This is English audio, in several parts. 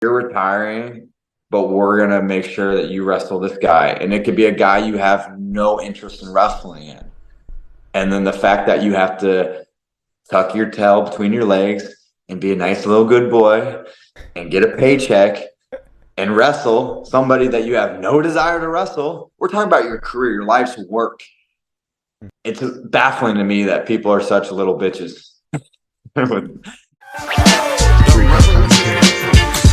you're retiring, but we're going to make sure that you wrestle this guy. And it could be a guy you have no interest in wrestling in. And then the fact that you have to tuck your tail between your legs and be a nice little good boy and get a paycheck and wrestle somebody that you have no desire to wrestle. We're talking about your career, your life's work. It's baffling to me that people are such little bitches.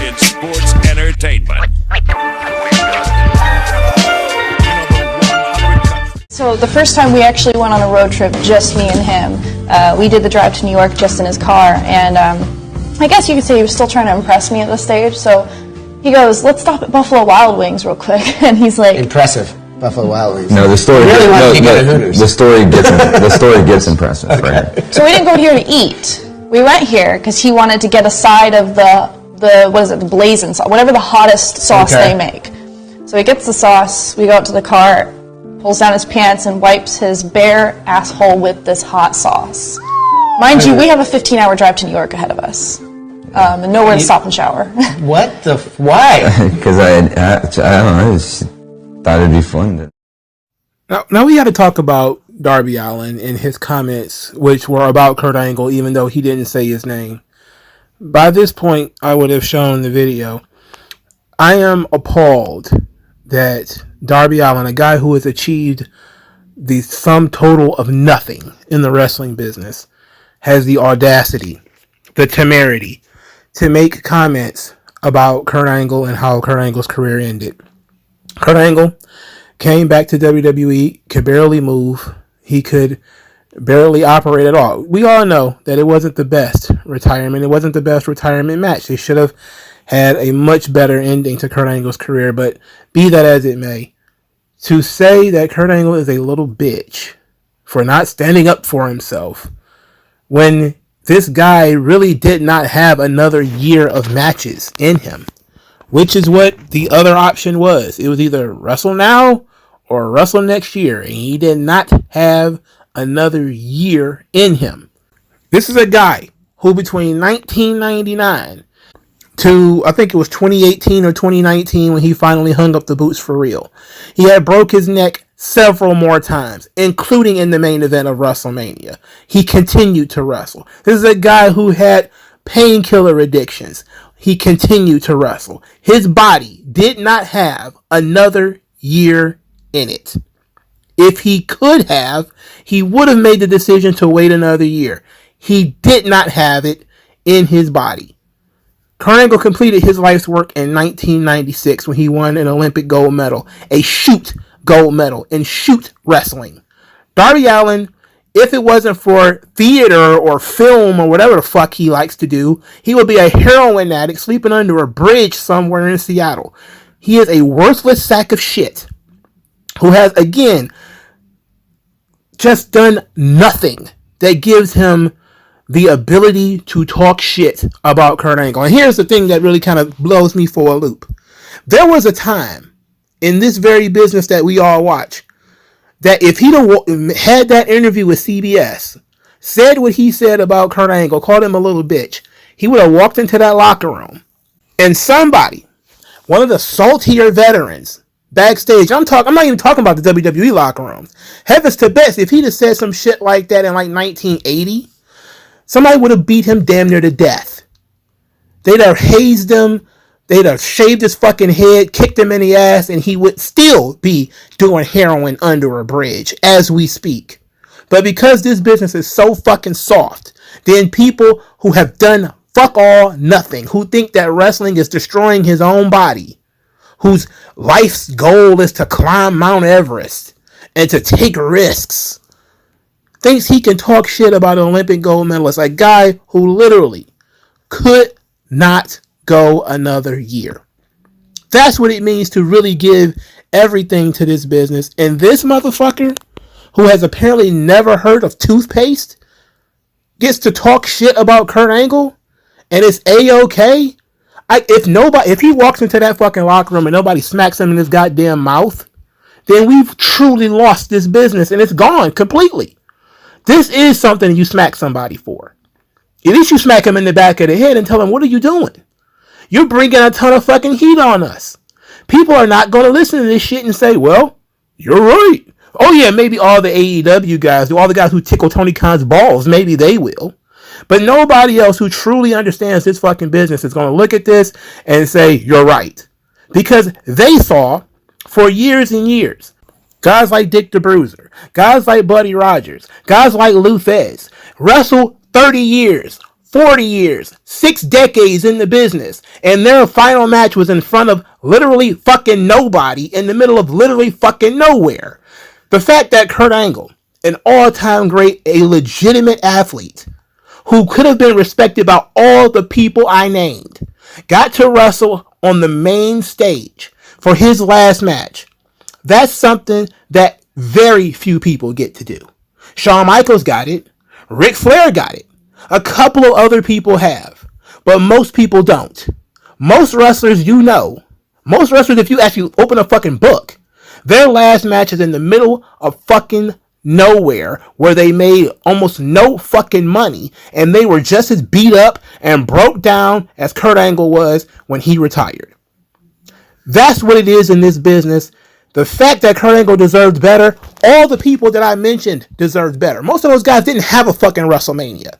In sports entertainment. So the first time we actually went on a road trip, just me and him, we did the drive to New York just in his car, and I guess you could say he was still trying to impress me at this stage, so he goes, let's stop at Buffalo Wild Wings real quick, and he's like... Impressive. Buffalo Wild Wings. No, the story the story gets impressive. Okay. Right? So we didn't go here to eat. We went here because he wanted to get a side of the what is it, the blazing sauce, whatever the hottest sauce they make. So he gets the sauce, we go up to the car, pulls down his pants and wipes his bare asshole with this hot sauce. Mind you, we have a 15-hour drive to New York ahead of us. And nowhere to stop and shower. What the... Why? Because I don't know, I just thought it'd be fun. Now we got to talk about Darby Allin and his comments, which were about Kurt Angle, even though he didn't say his name. By this point, I would have shown the video. I am appalled that Darby Allin, a guy who has achieved the sum total of nothing in the wrestling business, has the audacity, the temerity, to make comments about Kurt Angle and how Kurt Angle's career ended. Kurt Angle came back to WWE, could barely move. He could barely operate at all. We all know that it wasn't the best retirement. It wasn't the best retirement match. They should have had a much better ending to Kurt Angle's career, but be that as it may, to say that Kurt Angle is a little bitch for not standing up for himself when this guy really did not have another year of matches in him, which is what the other option was. It was either wrestle now or wrestle next year, and he did not have another year in him. This is a guy who between 1999 to, I think it was 2018 or 2019 when he finally hung up the boots for real, he had broke his neck several more times, including in the main event of WrestleMania. He continued to wrestle. This is a guy who had painkiller addictions. He continued to wrestle. His body did not have another year in it. If he could have, he would have made the decision to wait another year. He did not have it in his body. Kurt Angle completed his life's work in 1996 when he won an Olympic gold medal, a shoot gold medal in shoot wrestling. Darby Allin, if it wasn't for theater or film or whatever the fuck he likes to do, he would be a heroin addict sleeping under a bridge somewhere in Seattle. He is a worthless sack of shit who has, again, just done nothing that gives him the ability to talk shit about Kurt Angle. And here's the thing that really kind of blows me for a loop. There was a time in this very business that we all watch that if he'd had that interview with CBS, said what he said about Kurt Angle, called him a little bitch, he would have walked into that locker room and somebody, one of the saltier veterans backstage, I'm not even talking about the WWE locker rooms. Heavens to best, if he'd have said some shit like that in like 1980, somebody would have beat him damn near to death. They'd have hazed him. They'd have shaved his fucking head, kicked him in the ass, and he would still be doing heroin under a bridge as we speak. But because this business is so fucking soft, then people who have done fuck all nothing, who think that wrestling is destroying his own body, whose life's goal is to climb Mount Everest and to take risks, thinks he can talk shit about an Olympic gold medalist, a guy who literally could not go another year. That's what it means to really give everything to this business. And this motherfucker, who has apparently never heard of toothpaste, gets to talk shit about Kurt Angle, and it's A-okay. If he walks into that fucking locker room and nobody smacks him in his goddamn mouth, then we've truly lost this business and it's gone completely. This is something you smack somebody for. At least you smack him in the back of the head and tell him, what are you doing? You're bringing a ton of fucking heat on us. People are not going to listen to this shit and say, well, you're right. Oh yeah, maybe all the AEW guys, all the guys who tickle Tony Khan's balls, maybe they will. But nobody else who truly understands this fucking business is going to look at this and say, you're right. Because they saw, for years and years, guys like Dick the Bruiser, guys like Buddy Rogers, guys like Lou Thesz, wrestle 30 years, 40 years, 6 decades in the business, and their final match was in front of literally fucking nobody in the middle of literally fucking nowhere. The fact that Kurt Angle, an all-time great, a legitimate athlete, who could have been respected by all the people I named, got to wrestle on the main stage for his last match. That's something that very few people get to do. Shawn Michaels got it. Ric Flair got it. A couple of other people have. But most people don't. Most wrestlers most wrestlers, if you actually open a fucking book, their last match is in the middle of fucking nowhere where they made almost no fucking money and they were just as beat up and broke down as Kurt Angle was when he retired. That's what it is in this business. The fact that Kurt Angle deserved better, all the people that I mentioned deserved better. Most of those guys didn't have a fucking WrestleMania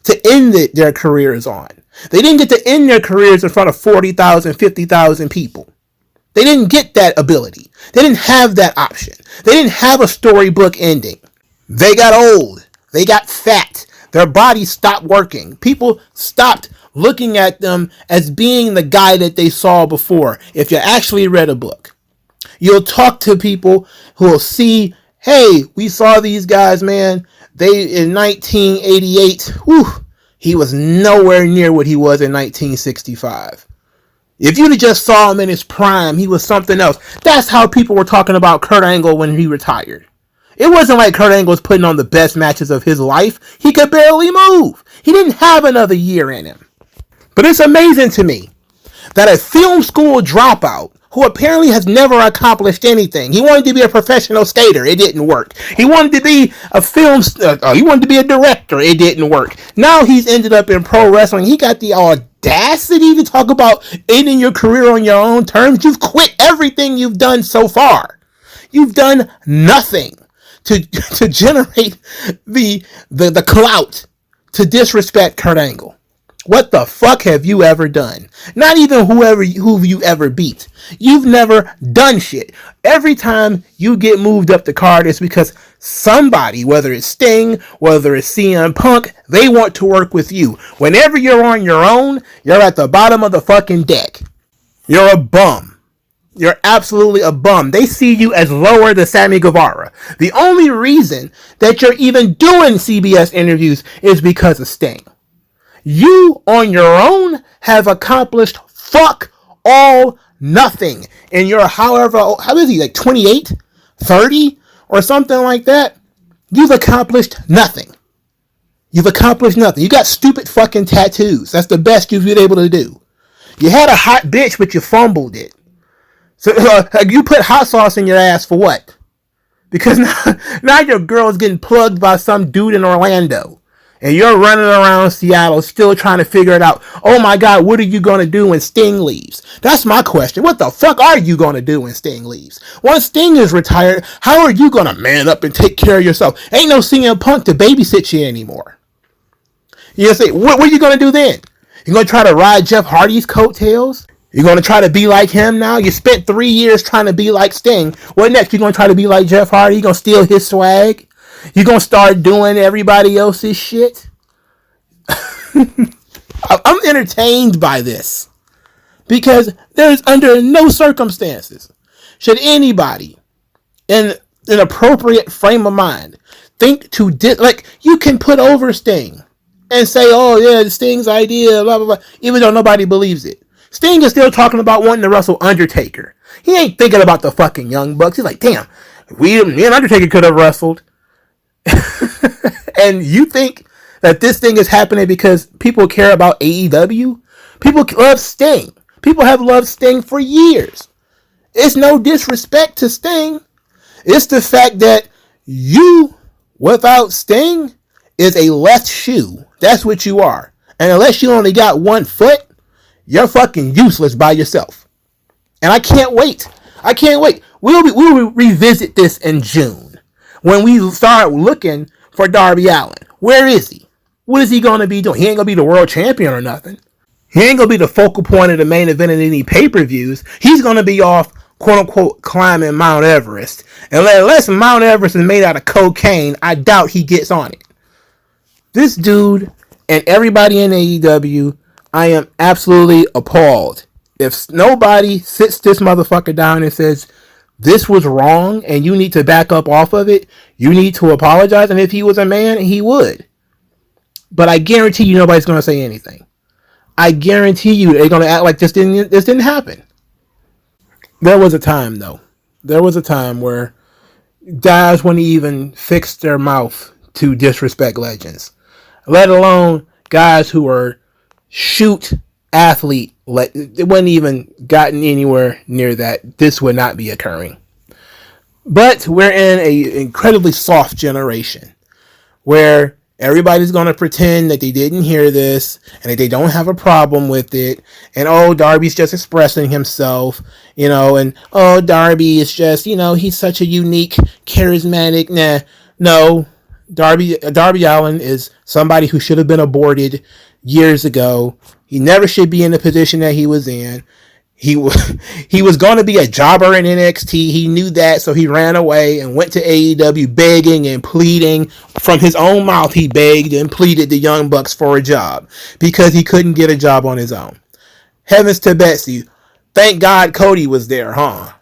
to end their careers on. They didn't get to end their careers in front of 40,000, 50,000 people. They didn't get that ability. They didn't have that option. They didn't have a storybook ending. They got old. They got fat. Their bodies stopped working. People stopped looking at them as being the guy that they saw before. If you actually read a book, you'll talk to people who will see, hey, we saw these guys, man. They in 1988, he was nowhere near what he was in 1965. If you'd just saw him in his prime, he was something else. That's how people were talking about Kurt Angle when he retired. It wasn't like Kurt Angle was putting on the best matches of his life. He could barely move. He didn't have another year in him. But it's amazing to me that a film school dropout who apparently has never accomplished anything. He wanted to be a professional skater. It didn't work. He wanted to be he wanted to be a director. It didn't work. Now he's ended up in pro wrestling. He got the audacity to talk about ending your career on your own terms. You've quit everything you've done so far. You've done nothing to generate the clout to disrespect Kurt Angle. What the fuck have you ever done? Not even who you ever beat. You've never done shit. Every time you get moved up the card, it's because somebody, whether it's Sting, whether it's CM Punk, they want to work with you. Whenever you're on your own, you're at the bottom of the fucking deck. You're a bum. You're absolutely a bum. They see you as lower than Sammy Guevara. The only reason that you're even doing CBS interviews is because of Sting. You, on your own, have accomplished fuck all nothing. And you're how is he, like 28, 30, or something like that? You've accomplished nothing. You've accomplished nothing. You got stupid fucking tattoos. That's the best you've been able to do. You had a hot bitch, but you fumbled it. So you put hot sauce in your ass for what? Because now your girl's getting plugged by some dude in Orlando. And you're running around Seattle still trying to figure it out. Oh my God, what are you going to do when Sting leaves? That's my question. What the fuck are you going to do when Sting leaves? Once Sting is retired, how are you going to man up and take care of yourself? Ain't no CM Punk to babysit you anymore. You say, what are you going to do then? You're going to try to ride Jeff Hardy's coattails? You're going to try to be like him now? You spent 3 years trying to be like Sting. What next? You're going to try to be like Jeff Hardy? You're going to steal his swag? You gonna start doing everybody else's shit? I'm entertained by this because there's under no circumstances should anybody in an appropriate frame of mind think to like you can put over Sting and say, oh yeah, Sting's idea, blah blah blah, even though nobody believes it. Sting is still talking about wanting to wrestle Undertaker. He ain't thinking about the fucking Young Bucks. He's like, damn, me and Undertaker could have wrestled. And you think that this thing is happening because people care about AEW? People love Sting. People have loved Sting for years. It's no disrespect to Sting. It's the fact that you, without Sting, is a left shoe. That's what you are. And unless you only got one foot, you're fucking useless by yourself. And I can't wait. I can't wait. We'll revisit this in June when we start looking for Darby Allin. Where is he? What is he going to be doing? He ain't going to be the world champion or nothing. He ain't going to be the focal point of the main event in any pay-per-views. He's going to be off, quote-unquote, climbing Mount Everest. And unless Mount Everest is made out of cocaine, I doubt he gets on it. This dude and everybody in AEW, I am absolutely appalled. If nobody sits this motherfucker down and says, this was wrong and you need to back up off of it, you need to apologize, and if he was a man, he would. But I guarantee you nobody's going to say anything. I guarantee you they're going to act like this didn't happen. There was a time, though. There was a time where guys wouldn't even fix their mouth to disrespect legends. Let alone guys who were shoot athlete. It wasn't even gotten anywhere near that. This would not be occurring. But we're in an incredibly soft generation where everybody's going to pretend that they didn't hear this and that they don't have a problem with it. And, oh, Darby's just expressing himself, and, oh, Darby is just, he's such a unique, charismatic, No, Darby Allin is somebody who should have been aborted years ago. He never should be in the position that he was in. He was going to be a jobber in NXT. He knew that, so he ran away and went to AEW begging and pleading. From his own mouth, he begged and pleaded the Young Bucks for a job because he couldn't get a job on his own. Heavens to Betsy. Thank God Cody was there, huh?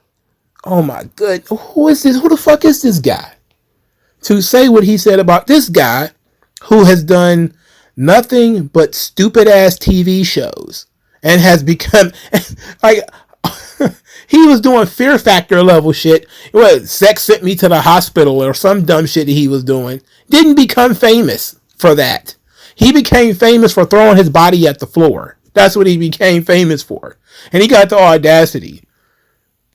Oh my good. Who is this? Who the fuck is this guy? To say what he said about this guy who has done nothing but stupid ass TV shows and has become like he was doing Fear Factor level shit. What, sex sent me to the hospital or some dumb shit that he was doing. Didn't become famous for that. He became famous for throwing his body at the floor. That's what he became famous for. And he got the audacity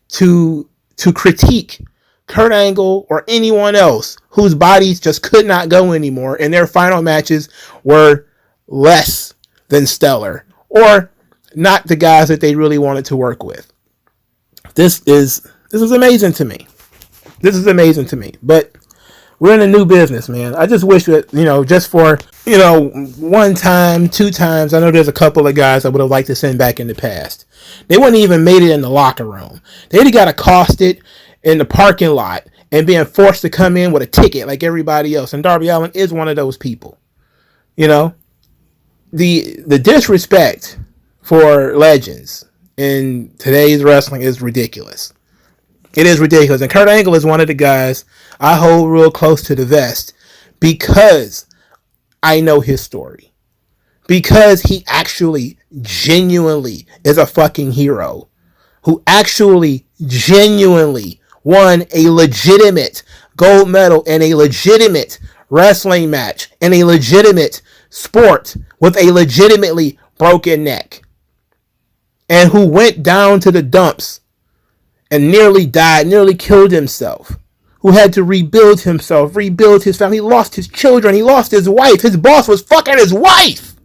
to critique Kurt Angle or anyone else whose bodies just could not go anymore and their final matches were less than stellar or not the guys that they really wanted to work with. This is amazing to me. This is amazing to me. But we're in a new business, man. I just wish that, just for, one time, two times, I know there's a couple of guys I would have liked to send back in the past. They wouldn't even made it in the locker room. They'd got accosted in the parking lot and being forced to come in with a ticket like everybody else. And Darby Allin is one of those people. The disrespect for legends in today's wrestling is ridiculous. It is ridiculous. And Kurt Angle is one of the guys I hold real close to the vest because I know his story. Because he actually genuinely is a fucking hero who actually genuinely won a legitimate gold medal in a legitimate wrestling match in a legitimate sport with a legitimately broken neck, and who went down to the dumps and nearly died, nearly killed himself, who had to rebuild himself, rebuild his family. He lost his children, he lost his wife, his boss was fucking his wife,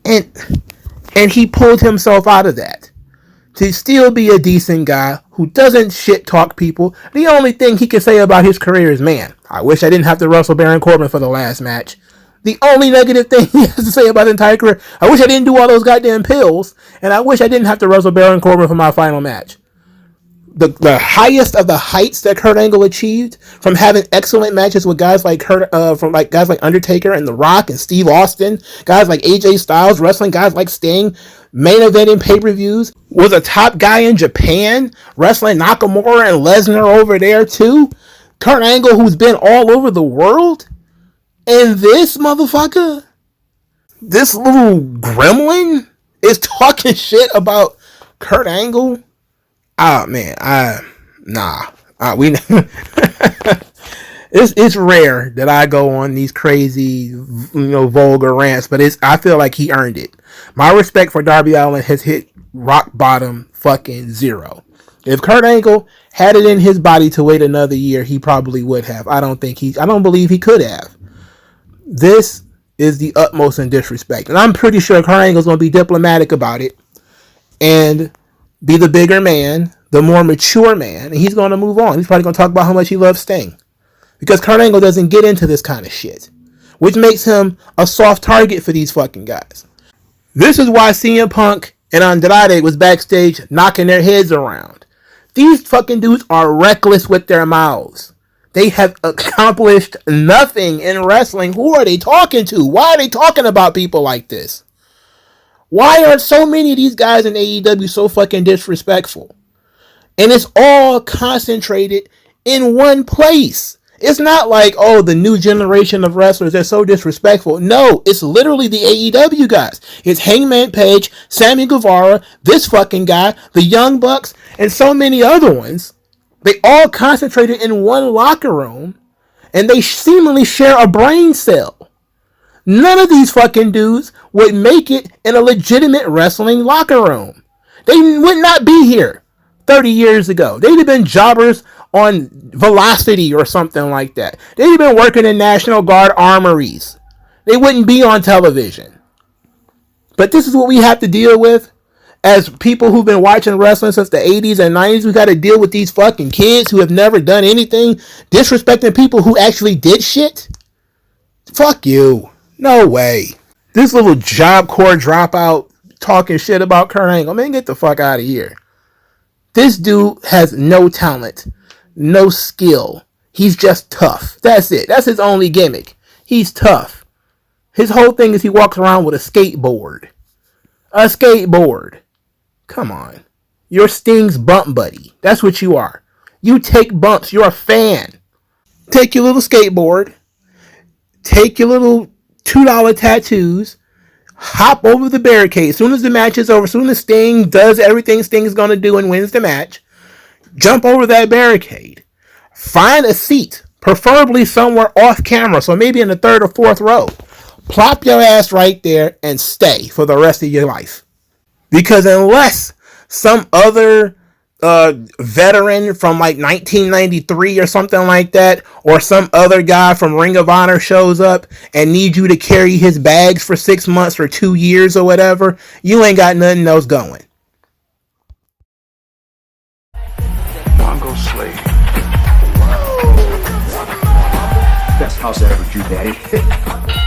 and he pulled himself out of that to still be a decent guy who doesn't shit talk people. The only thing he can say about his career is, man, I wish I didn't have to wrestle Baron Corbin for the last match. The only negative thing he has to say about his entire career, I wish I didn't do all those goddamn pills, and I wish I didn't have to wrestle Baron Corbin for my final match. The highest of the heights that Kurt Angle achieved from having excellent matches with guys like guys like Undertaker and The Rock and Steve Austin, guys like AJ Styles, wrestling guys like Sting, main eventing pay-per-views, was a top guy in Japan, wrestling Nakamura and Lesnar over there too. Kurt Angle, who's been all over the world, and this motherfucker, this little gremlin, is talking shit about Kurt Angle. Oh man, it's rare that I go on these crazy, vulgar rants, but I feel like he earned it. My respect for Darby Allin has hit rock bottom fucking zero. If Kurt Angle had it in his body to wait another year, he probably would have. I don't believe he could have. This is the utmost in disrespect. And I'm pretty sure Kurt Angle's going to be diplomatic about it and be the bigger man, the more mature man, and he's going to move on. He's probably going to talk about how much he loves Sting. Because Kurt Angle doesn't get into this kind of shit, which makes him a soft target for these fucking guys. This is why CM Punk and Andrade was backstage knocking their heads around. These fucking dudes are reckless with their mouths. They have accomplished nothing in wrestling. Who are they talking to? Why are they talking about people like this? Why are so many of these guys in AEW so fucking disrespectful? And it's all concentrated in one place. It's not like, oh, the new generation of wrestlers, they're so disrespectful. No, it's literally the AEW guys. It's Hangman Page, Sammy Guevara, this fucking guy, the Young Bucks, and so many other ones. They all concentrated in one locker room, and they seemingly share a brain cell. None of these fucking dudes would make it in a legitimate wrestling locker room. They would not be here 30 years ago. They'd have been jobbers on Velocity or something like that. They'd have been working in National Guard armories. They wouldn't be on television. But this is what we have to deal with. As people who've been watching wrestling since the 80s and 90s, we got to deal with these fucking kids who have never done anything, disrespecting people who actually did shit. Fuck you. No way. This little Job Corps dropout talking shit about Kurt Angle. Man, get the fuck out of here. This dude has no talent, no skill. He's just tough. That's it. That's his only gimmick. He's tough. His whole thing is he walks around with a skateboard. A skateboard. Come on. You're Sting's bump buddy. That's what you are. You take bumps. You're a fan. Take your little skateboard. Take your little $2 tattoos. Hop over the barricade. As soon as the match is over, as soon as Sting does everything Sting's going to do and wins the match, jump over that barricade. Find a seat, preferably somewhere off camera, so maybe in the third or fourth row. Plop your ass right there and stay for the rest of your life. Because unless some other veteran from like 1993 or something like that, or some other guy from Ring of Honor shows up and needs you to carry his bags for 6 months or 2 years or whatever, you ain't got nothing else going. MagMongoSlade. Best house I ever drew, Daddy.